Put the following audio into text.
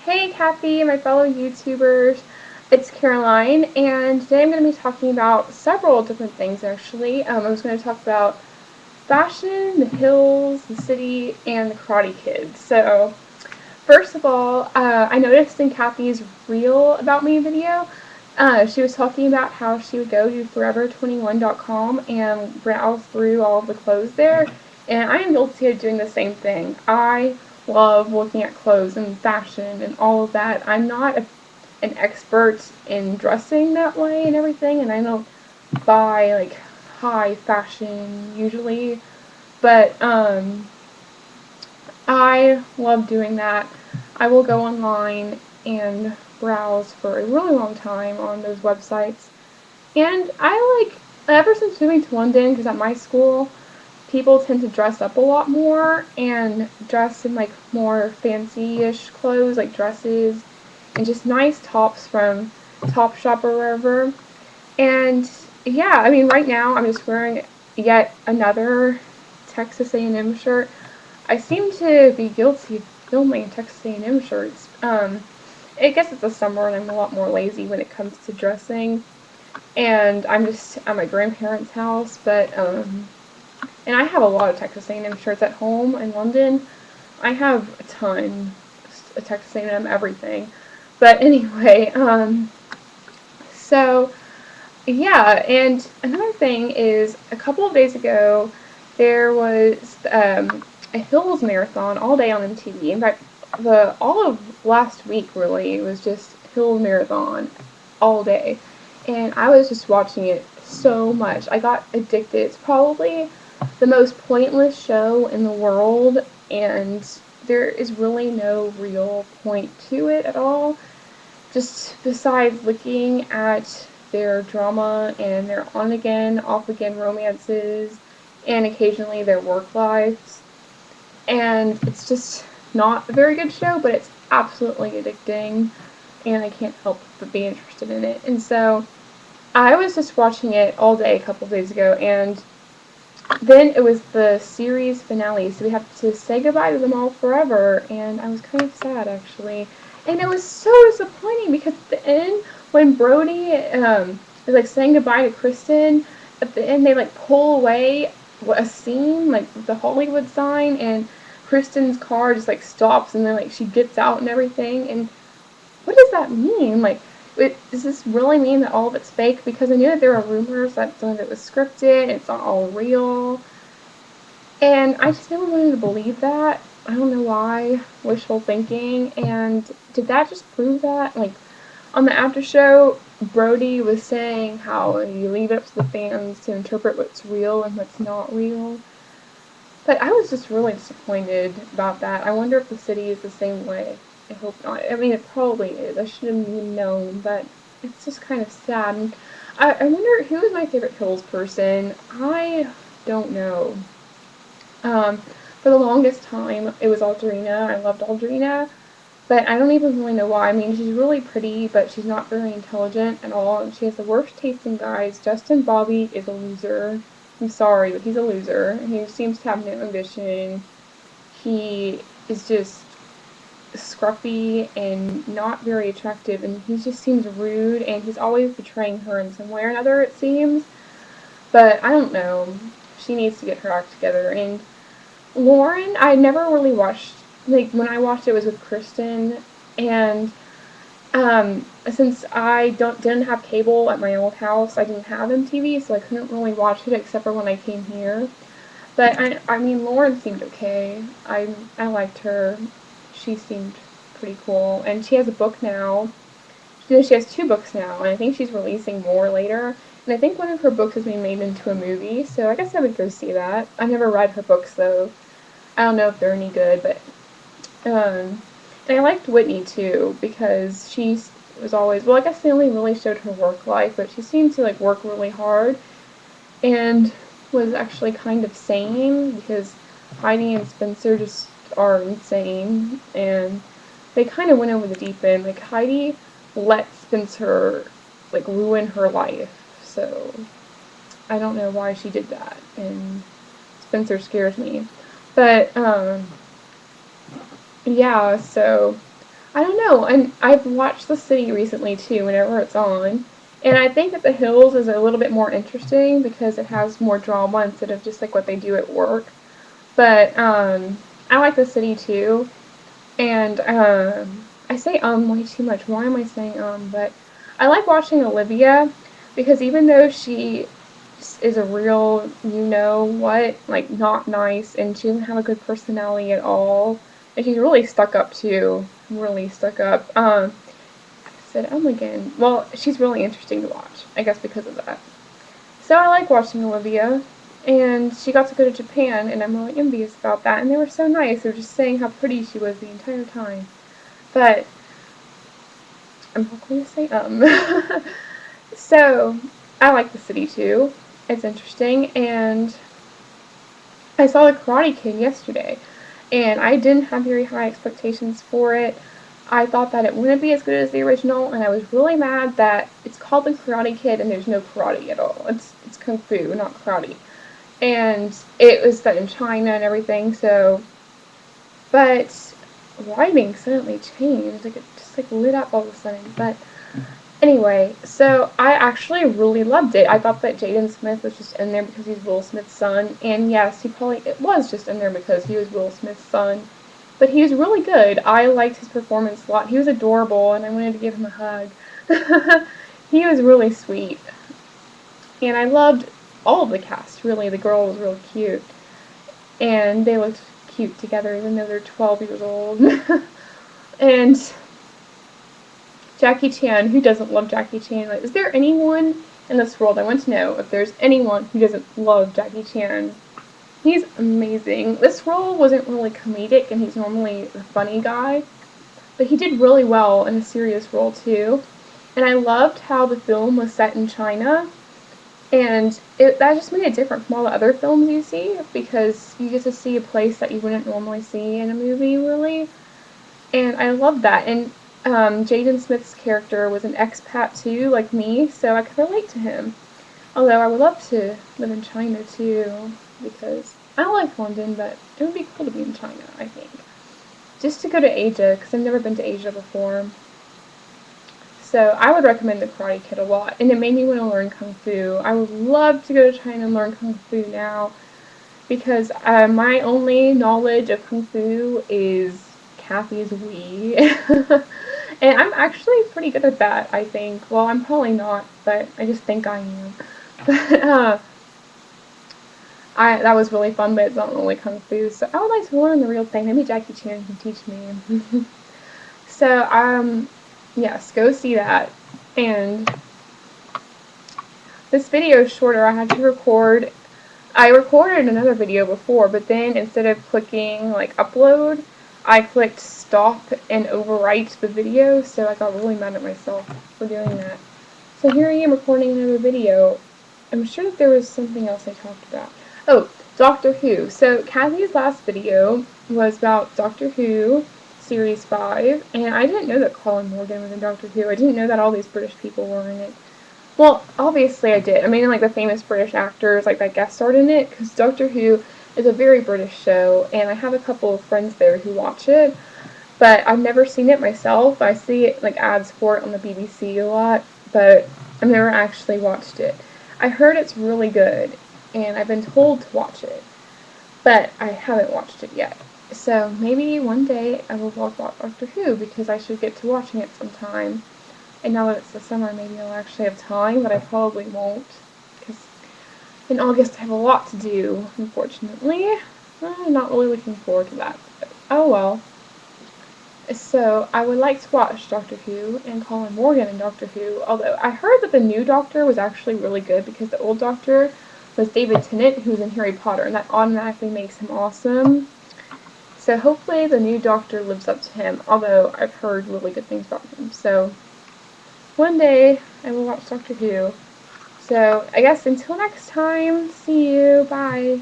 Hey Kathy, my fellow YouTubers, it's Caroline, and today I'm going to be talking about several different things actually. I was going to talk about fashion, the hills, the city, and the Karate Kid. So, first of all, I noticed in Kathy's Real About Me video, she was talking about how she would go to forever21.com and browse through all of the clothes there, and I am guilty of doing the same thing. I love looking at clothes and fashion and all of that. I'm not an expert in dressing that way and everything, and I don't buy like high fashion usually, but I love doing that. I will go online and browse for a really long time on those websites. And I ever since moving to London, because at my school, people tend to dress up a lot more and dress in like more fancy-ish clothes, like dresses, and just nice tops from Topshop or wherever. And yeah, I mean, right now I'm just wearing yet another Texas A&M shirt. I seem to be guilty of filming Texas A&M shirts. I guess it's the summer and I'm a lot more lazy when it comes to dressing. And I'm just at my grandparents' house, but and I have a lot of Texas A&M shirts at home in London. I have a ton of Texas A&M everything. But anyway, so yeah, and another thing is a couple of days ago there was a Hills marathon all day on MTV. In fact, the all of last week really was just Hills marathon all day, and I was just watching it so much. I got addicted. It's probably the most pointless show in the world, and there is really no real point to it at all. Just besides looking at their drama and their on again, off again romances, and occasionally their work lives. And it's just not a very good show, but it's absolutely addicting, and I can't help but be interested in it. And so I was just watching it all day a couple of days ago, and then it was the series finale, so we have to say goodbye to them all forever, and I was kind of sad actually. And it was so disappointing because at the end, when Brody is like saying goodbye to Kristen, at the end they like pull away a scene, like the Hollywood sign, and Kristen's car just like stops, and then like she gets out and everything, and what does that mean? Like, does this really mean that all of it's fake? Because I knew that there were rumors that some of it was scripted, and it's not all real. And I just never wanted to believe that. I don't know why. Wishful thinking. And did that just prove that? Like, on the after show, Brody was saying how you leave it up to the fans to interpret what's real and what's not real. But I was just really disappointed about that. I wonder if the city is the same way. I hope not. I mean, it probably is. I should have known, but it's just kind of sad. And I wonder who is my favorite Hills person. I don't know. Um, for the longest time, it was Aldrina. I loved Aldrina, but I don't even really know why. I mean, she's really pretty, but she's not very intelligent at all, and she has the worst taste in guys. Justin Bobby is a loser. I'm sorry, but he's a loser. He seems to have no ambition. He is just scruffy and not very attractive, and he just seems rude, and he's always betraying her in some way or another, it seems. But I don't know. She needs to get her act together. And Lauren, I never really watched, like, when I watched it was with Kristen, and since I didn't have cable at my old house, I didn't have MTV, so I couldn't really watch it except for when I came here. But I mean, Lauren seemed okay. I liked her. She seemed pretty cool, and she has a book now. She has two books now, and I think she's releasing more later. And I think one of her books is being made into a movie, so I guess I would go see that. I never read her books though. I don't know if they're any good, but and I liked Whitney too because she was always, well, I guess they only really showed her work life, but she seemed to like work really hard and was actually kind of sane because Heidi and Spencer just are insane, and they kind of went over the deep end. Like, Heidi let Spencer like ruin her life, so I don't know why she did that, and Spencer scares me. But yeah, so I don't know, and I've watched The City recently too, whenever it's on, and I think that The Hills is a little bit more interesting because it has more drama instead of just like what they do at work. But I like The City too, and I say way too much. Why am I saying But I like watching Olivia because even though she is a real, you know what, like not nice, and she doesn't have a good personality at all, and she's really stuck up too, really stuck up. I said again. Well, she's really interesting to watch, I guess because of that. So I like watching Olivia, and she got to go to Japan, and I'm really envious about that. And they were so nice. They were just saying how pretty she was the entire time. But I'm not going to say So I like The City too. It's interesting, and I saw The Karate Kid yesterday, and I didn't have very high expectations for it. I thought that it wouldn't be as good as the original, and I was really mad that it's called The Karate Kid and there's no karate at all. It's kung fu, not karate. And it was set in China and everything, so, but writing suddenly changed, like it just like lit up all of a sudden. But anyway, so I actually really loved it. I thought that Jaden Smith was just in there because he's Will Smith's son, and yes, it was just in there because he was Will Smith's son. But he was really good. I liked his performance a lot. He was adorable, and I wanted to give him a hug. He was really sweet. And I loved all of the cast, really. The girl was real cute. And they looked cute together, even though they're 12 years old. And Jackie Chan, who doesn't love Jackie Chan? Like, is there anyone in this world, I want to know if there's anyone who doesn't love Jackie Chan? He's amazing. This role wasn't really comedic, and he's normally the funny guy, but he did really well in a serious role too. And I loved how the film was set in China, and that just made it different from all the other films you see, because you get to see a place that you wouldn't normally see in a movie, really. And I loved that. And Jaden Smith's character was an expat too, like me, so I could relate to him. Although I would love to live in China too, because I like London, but it would be cool to be in China, I think. Just to go to Asia, because I've never been to Asia before. So I would recommend The Karate Kid a lot, and it made me want to learn Kung Fu. I would love to go to China and learn Kung Fu now, because my only knowledge of Kung Fu is Kathy's Wii. And I'm actually pretty good at that, I think. Well, I'm probably not, but I just think I am. But that was really fun, but it's not really Kung Fu, so I would like to learn the real thing. Maybe Jackie Chan can teach me. So, yes, go see that. And this video is shorter. I had to record. I recorded another video before, but then instead of clicking like upload, I clicked stop and overwrite the video, so I got really mad at myself for doing that. So here I am recording another video. I'm sure that there was something else I talked about. Oh, Doctor Who. So Kathy's last video was about Doctor Who Series 5, and I didn't know that Colin Morgan was in Doctor Who. I didn't know that all these British people were in it. Well, obviously I did. I mean, like the famous British actors like that guest starred in it, because Doctor Who is a very British show, and I have a couple of friends there who watch it, but I've never seen it myself. I see it, like ads for it on the BBC a lot, but I've never actually watched it. I heard it's really good, and I've been told to watch it, but I haven't watched it yet. So maybe one day I will vlog about Doctor Who, because I should get to watching it sometime. And now that it's the summer, maybe I'll actually have time, but I probably won't, because in August I have a lot to do, unfortunately. I'm not really looking forward to that, but oh well. So, I would like to watch Doctor Who and Colin Morgan in Doctor Who, although I heard that the new Doctor was actually really good, because the old Doctor was David Tennant, who's in Harry Potter, and that automatically makes him awesome. So hopefully the new Doctor lives up to him, although I've heard really good things about him. So one day I will watch Doctor Who. So I guess until next time, see you, bye.